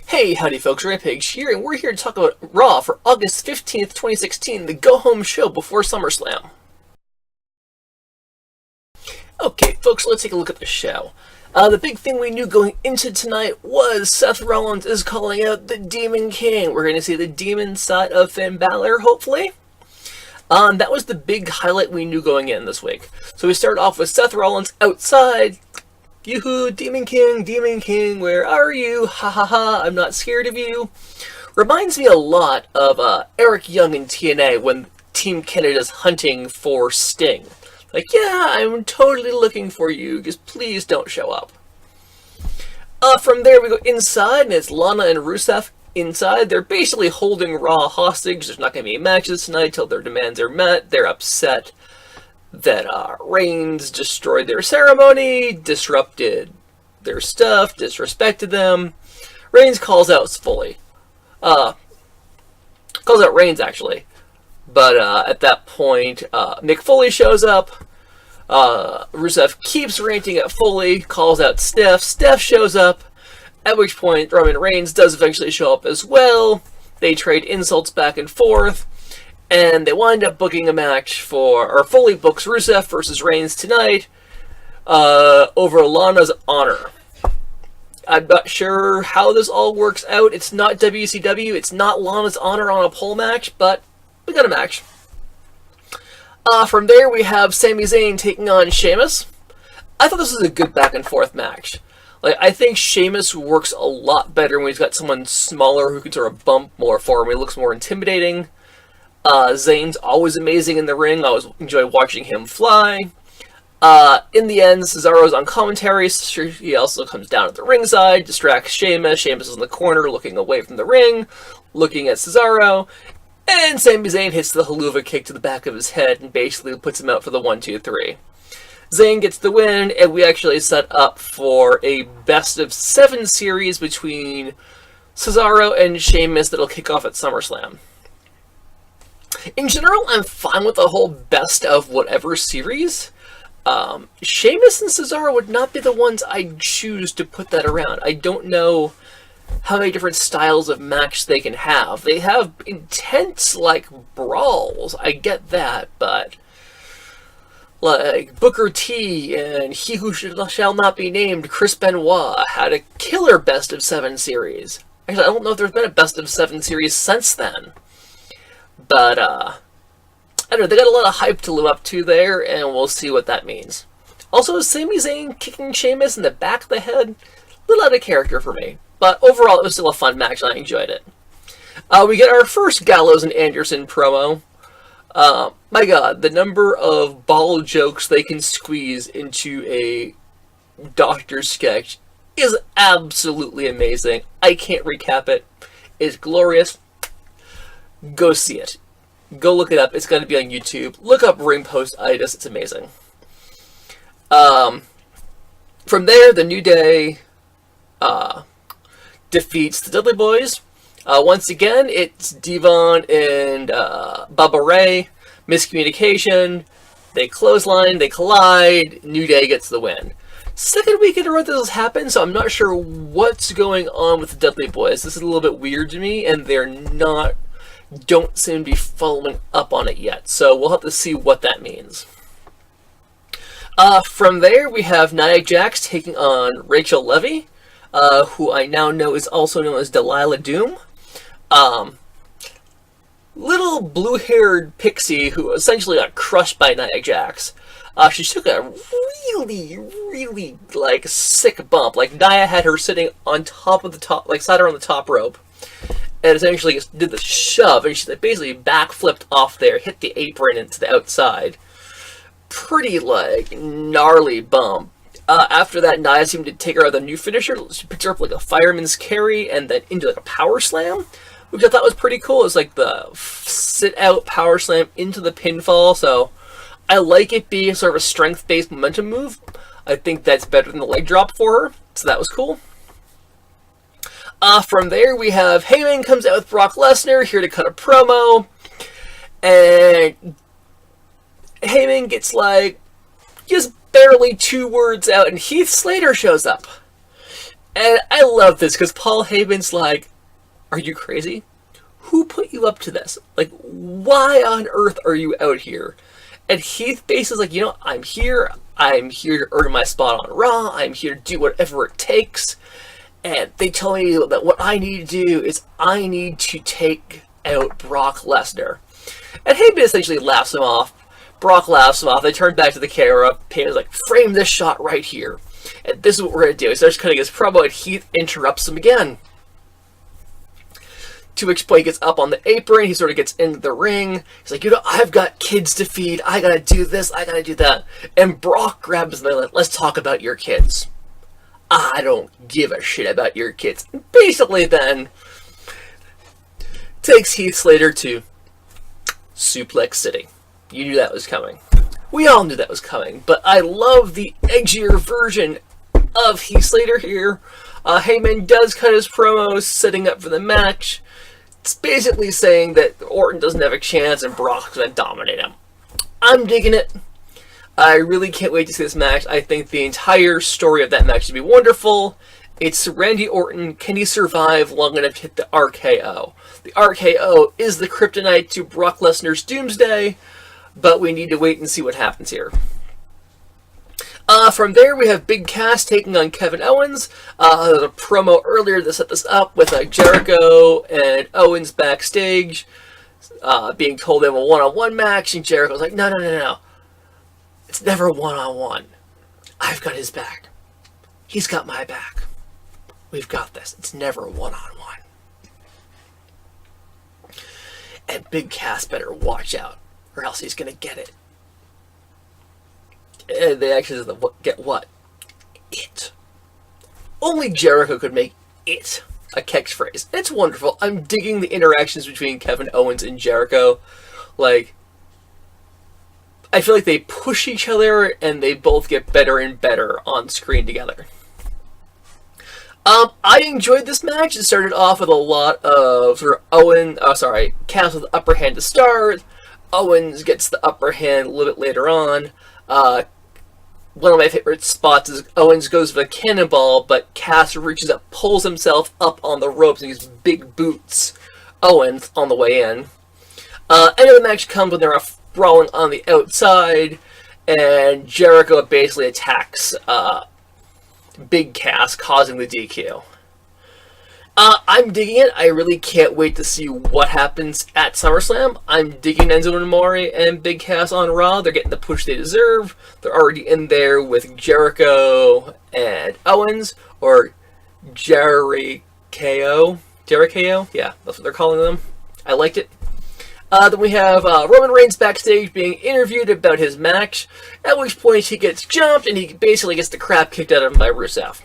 Hey, howdy folks, Rampage here, and we're here to talk about Raw for August 15th, 2016, the go-home show before SummerSlam. Okay, folks, let's take a look at the show. The big thing we knew going into tonight was Seth Rollins is calling out the Demon King. We're going to see the demon side of Finn Balor, hopefully. That was the big highlight we knew going in this week. So we start off with Seth Rollins outside. Yoo-hoo, Demon King, where are you? Ha ha ha, I'm not scared of you. Reminds me a lot of Eric Young in TNA when Team Canada's hunting for Sting. Like, yeah, I'm totally looking for you, just please don't show up. From there we go inside, and it's Lana and Rusev inside. They're basically holding Raw hostage. There's not going to be matches tonight till their demands are met. They're upset that Reigns destroyed their ceremony, disrupted their stuff, disrespected them. Reigns calls out Foley. Calls out Reigns, actually. But at that point, Mick Foley shows up. Rusev keeps ranting at Foley, calls out Steph. Steph shows up, at which point Roman Reigns does eventually show up as well. They trade insults back and forth. And they wind up booking a match or Foley books Rusev versus Reigns tonight over Lana's honor. I'm not sure how this all works out. It's not WCW. It's not Lana's honor on a pole match, but we got a match. From there, we have Sami Zayn taking on Sheamus. I thought this was a good back and forth match. I think Sheamus works a lot better when he's got someone smaller who can sort of bump more for him. He looks more intimidating. Zayn's always amazing in the ring. I always enjoy watching him fly. In the end, Cesaro's on commentary. He also comes down at the ringside, distracts Sheamus. Sheamus is in the corner looking away from the ring, looking at Cesaro. And Sami Zayn hits the haluva kick to the back of his head and basically puts him out for the 1-2-3. Zayn gets the win, and we actually set up for a best-of-7 series between Cesaro and Sheamus that'll kick off at SummerSlam. In general, I'm fine with the whole best of whatever series. Sheamus and Cesaro would not be the ones I'd choose to put that around. I don't know how many different styles of match they can have. They have intense, brawls. I get that, but Booker T and He Who Shall Not Be Named, Chris Benoit, had a killer best-of-7 series. Actually, I don't know if there's been a best-of-7 series since then. But, I don't know, they got a lot of hype to live up to there, and we'll see what that means. Also, Sami Zayn kicking Sheamus in the back of the head, a little out of character for me. But overall, it was still a fun match, and I enjoyed it. We get our first Gallows and Anderson promo. My god, the number of ball jokes they can squeeze into a Doctor sketch is absolutely amazing. I can't recap it. It's glorious. Go see it. Go look it up. It's going to be on YouTube. Look up Ring Post-itis. It's amazing. From there, the New Day defeats the Dudley Boys. Once again, it's Devon and Bubba Ray. Miscommunication. They clothesline. They collide. New Day gets the win. Second week in a row this has happened, so I'm not sure what's going on with the Dudley Boys. This is a little bit weird to me, and don't seem to be following up on it yet, so we'll have to see what that means. From there, we have Nia Jax taking on Rachel Levy, who I now know is also known as Delilah Doom. Little blue-haired pixie who essentially got crushed by Nia Jax. She took a really, sick bump. Nia had her sitting on top of sat her on the top rope. And essentially just did the shove, and she basically backflipped off there, hit the apron into the outside. Pretty, gnarly bump. After that, Nia seemed to take her out with a new finisher. She picked her up like a fireman's carry, and then into a power slam, which I thought was pretty cool. It's the sit-out power slam into the pinfall, so I like it being sort of a strength-based momentum move. I think that's better than the leg drop for her, so that was cool. From there, we have Heyman comes out with Brock Lesnar, here to cut a promo. And Heyman gets, just barely 2 words out, and Heath Slater shows up. And I love this because Paul Heyman's like, are you crazy? Who put you up to this? Like, why on earth are you out here? And Heath basically is like, you know, I'm here to earn my spot on Raw, I'm here to do whatever it takes, and they tell me that what I need to do is I need to take out Brock Lesnar. And Heyman essentially laughs him off, Brock laughs him off, they turn back to the camera, Heyman's like, frame this shot right here, and this is what we're going to do. He starts cutting his promo, and Heath interrupts him again. To which point he gets up on the apron, he sort of gets into the ring. He's like, you know, I've got kids to feed, I gotta do this, I gotta do that. And Brock grabs him and like, let's talk about your kids. I don't give a shit about your kids. Basically then, takes Heath Slater to Suplex City. You knew that was coming. We all knew that was coming, but I love the edgier version of Heath Slater here. Heyman does cut his promos, setting up for the match. It's basically saying that Orton doesn't have a chance and Brock's going to dominate him. I'm digging it. I really can't wait to see this match. I think the entire story of that match should be wonderful. It's Randy Orton. Can he survive long enough to hit the RKO? The RKO is the kryptonite to Brock Lesnar's doomsday, but we need to wait and see what happens here. From there, we have Big Cass taking on Kevin Owens. There's a promo earlier that set this up with Jericho and Owens backstage being told they have a one-on-one match, and Jericho's like, no. It's never one-on-one. I've got his back. He's got my back. We've got this. It's never one-on-one. And Big Cass better watch out, or else he's going to get it. And they actually get what? It. Only Jericho could make it a catchphrase. It's wonderful. I'm digging the interactions between Kevin Owens and Jericho. Like, I feel like they push each other and they both get better and better on screen together. I enjoyed this match. It started off with a lot of sort of Cass with the upper hand to start. Owens gets the upper hand a little bit later on. One of my favorite spots is Owens goes for a cannonball, but Cass reaches up, pulls himself up on the ropes, and these big boots Owens on the way in. End of the match comes when they're brawling on the outside, and Jericho basically attacks Big Cass, causing the DQ. I'm digging it. I really can't wait to see what happens at SummerSlam. I'm digging Enzo Amore and Big Cass on Raw. They're getting the push they deserve. They're already in there with Jericho and Owens, or Jericho. Yeah, that's what they're calling them. I liked it. Then we have Roman Reigns backstage being interviewed about his match, at which point he gets jumped and he basically gets the crap kicked out of him by Rusev.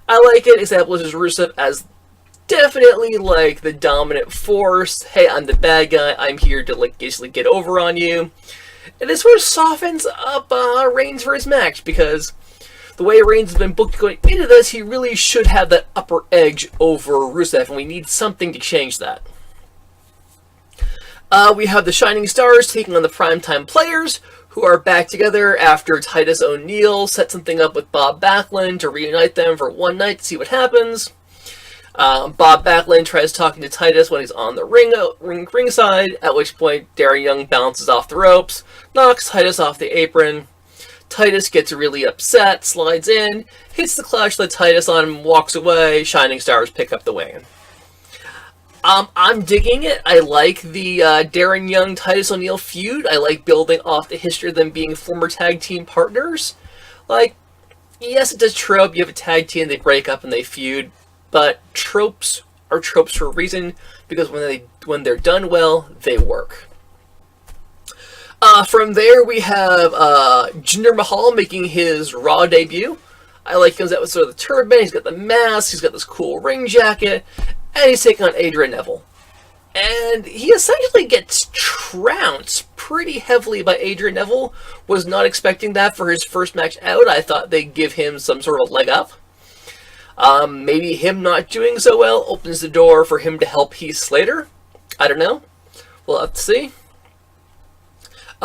I like it. Establishes Rusev as definitely like the dominant force. Hey, I'm the bad guy. I'm here to like basically get over on you. And this sort of softens up Reigns for his match, because the way Reigns has been booked going into this, he really should have that upper edge over Rusev, and we need something to change that. We have the Shining Stars taking on the Primetime Players, who are back together after Titus O'Neil set something up with Bob Backlund to reunite them for one night to see what happens. Bob Backlund tries talking to Titus when he's on the ringside, at which point Darren Young bounces off the ropes, knocks Titus off the apron. Titus gets really upset, slides in, hits the Clash of Titus on him, walks away. Shining Stars pick up the win. I'm digging it. I like the Darren Young Titus O'Neil feud. I like building off the history of them being former tag team partners. Like, yes, it's a trope. You have a tag team, they break up and they feud. But tropes are tropes for a reason, because when they're done well, they work. From there, we have Jinder Mahal making his Raw debut. I like him with sort of the turban. He's got the mask. He's got this cool ring jacket, and he's taking on Adrian Neville. And he essentially gets trounced pretty heavily by Adrian Neville. Was not expecting that for his first match out. I thought they'd give him some sort of leg up. Maybe him not doing so well opens the door for him to help Heath Slater. I don't know. We'll have to see.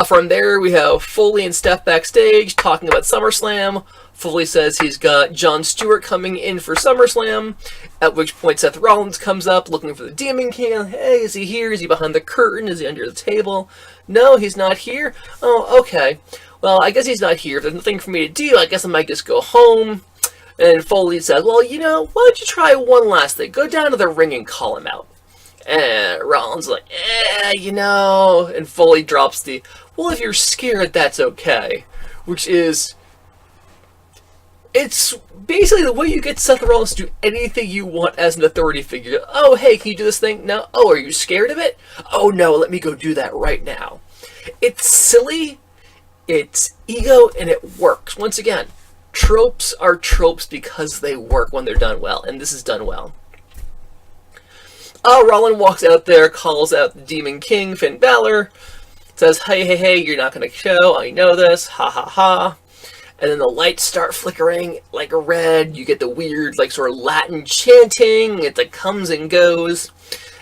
From there, we have Foley and Steph backstage talking about SummerSlam. Foley says he's got Jon Stewart coming in for SummerSlam, at which point Seth Rollins comes up looking for the Demon King. Hey, is he here? Is he behind the curtain? Is he under the table? No, he's not here? Oh, okay. Well, I guess he's not here. If there's nothing for me to do, I guess I might just go home. And Foley says, well, you know, why don't you try one last thing? Go down to the ring and call him out. And Rollins is like, you know, and Foley drops the, well, if you're scared, that's okay. Which is, it's basically the way you get Seth Rollins to do anything you want as an authority figure. Oh, hey, can you do this thing? No. Oh, are you scared of it? Oh, no, let me go do that right now. It's silly, it's ego, and it works. Once again, tropes are tropes because they work when they're done well, and this is done well. Rollins walks out there, calls out the Demon King, Finn Balor, says, hey, you're not going to show, I know this, ha ha ha. And then the lights start flickering like a red, you get the weird, like, sort of Latin chanting, it like comes and goes,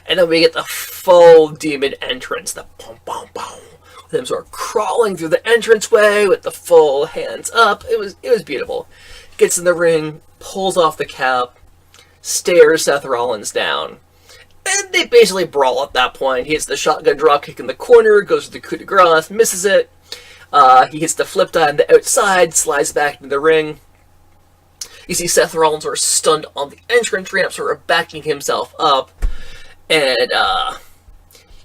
and then we get the full demon entrance, the boom, boom, boom, with him sort of crawling through the entranceway with the full hands up. It was beautiful. Gets in the ring, pulls off the cap, stares Seth Rollins down. And they basically brawl at that point. He hits the shotgun dropkick in the corner, goes to the coup de grace, misses it. He hits the flip dive on the outside, slides back into the ring. You see Seth Rollins sort of stunned on the entrance ramp, sort of backing himself up. And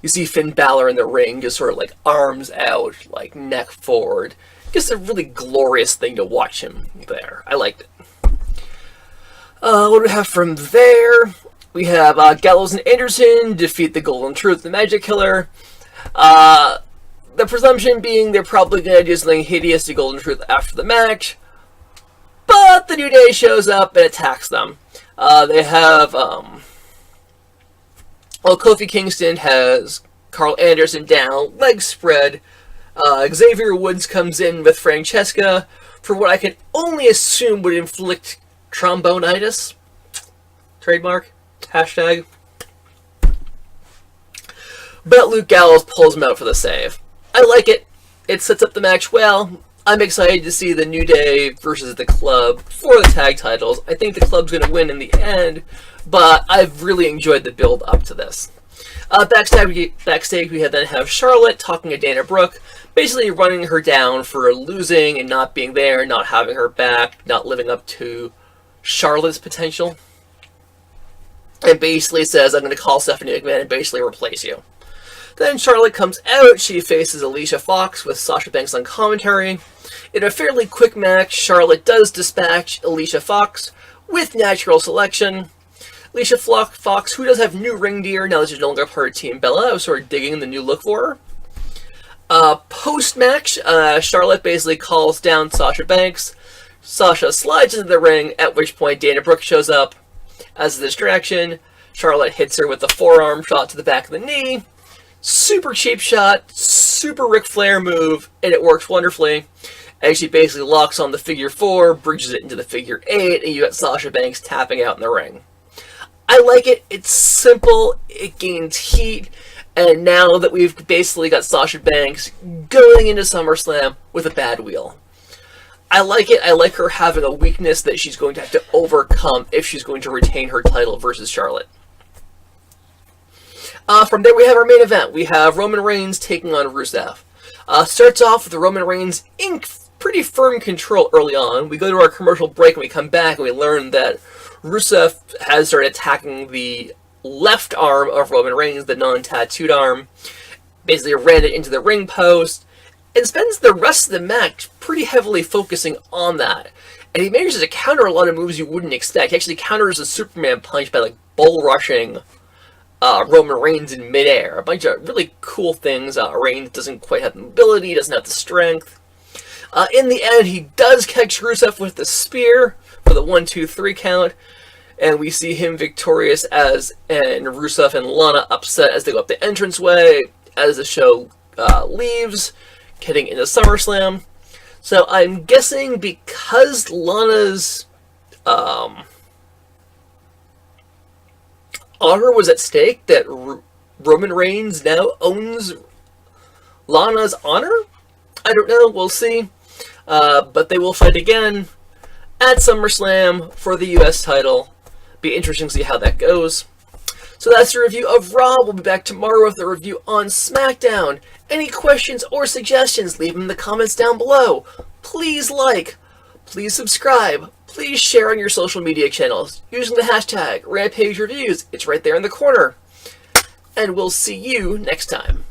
you see Finn Balor in the ring, just sort of like arms out, like neck forward. Just a really glorious thing to watch him there. I liked it. What do we have from there? We have Gallows and Anderson defeat the Golden Truth, the Magic Killer. The presumption being they're probably going to do something hideous to Golden Truth after the match. But the New Day shows up and attacks them. They have, Kofi Kingston has Carl Anderson down, legs spread. Xavier Woods comes in with Francesca for what I can only assume would inflict trombonitis. Trademark. Hashtag. But Luke Gallows pulls him out for the save. I like it. It sets up the match well. I'm excited to see the New Day versus the Club for the tag titles. I think the Club's going to win in the end, but I've really enjoyed the build up to this. Backstage, we then have Charlotte talking to Dana Brooke, basically running her down for losing and not being there, not having her back, not living up to Charlotte's potential. And basically says, I'm going to call Stephanie McMahon and basically replace you. Then Charlotte comes out. She faces Alicia Fox with Sasha Banks on commentary. In a fairly quick match, Charlotte does dispatch Alicia Fox with natural selection. Alicia Fox, who does have new ring gear now that she's no longer part of Team Bella. I was sort of digging the new look for her. Post-match, Charlotte basically calls down Sasha Banks. Sasha slides into the ring, at which point Dana Brooke shows up. As a distraction, Charlotte hits her with a forearm shot to the back of the knee. Super cheap shot, super Ric Flair move, and it works wonderfully. And she basically locks on the figure 4, bridges it into the figure 8, and you got Sasha Banks tapping out in the ring. I like it. It's simple. It gains heat. And now that we've basically got Sasha Banks going into SummerSlam with a bad wheel. I like it. I like her having a weakness that she's going to have to overcome if she's going to retain her title versus Charlotte. From there, we have our main event. We have Roman Reigns taking on Rusev. Starts off with Roman Reigns in pretty firm control early on. We go to our commercial break and we come back and we learn that Rusev has started attacking the left arm of Roman Reigns, the non-tattooed arm. Basically ran it into the ring post. And spends the rest of the match pretty heavily focusing on that. And he manages to counter a lot of moves you wouldn't expect. He actually counters a Superman punch by, like, bull rushing Roman Reigns in midair. A bunch of really cool things. Reigns doesn't quite have the mobility, doesn't have the strength. In the end, he does catch Rusev with the spear for the 1-2-3 count. And we see him victorious and Rusev and Lana upset as they go up the entranceway as the show leaves. Getting into SummerSlam. So I'm guessing because Lana's honor was at stake, that Roman Reigns now owns Lana's honor? I don't know, we'll see. But they will fight again at SummerSlam for the US title. Be interesting to see how that goes. So that's the review of Raw. We'll be back tomorrow with a review on SmackDown. Any questions or suggestions, leave them in the comments down below. Please like, please subscribe, please share on your social media channels using the hashtag Rampage Reviews. It's right there in the corner. And we'll see you next time.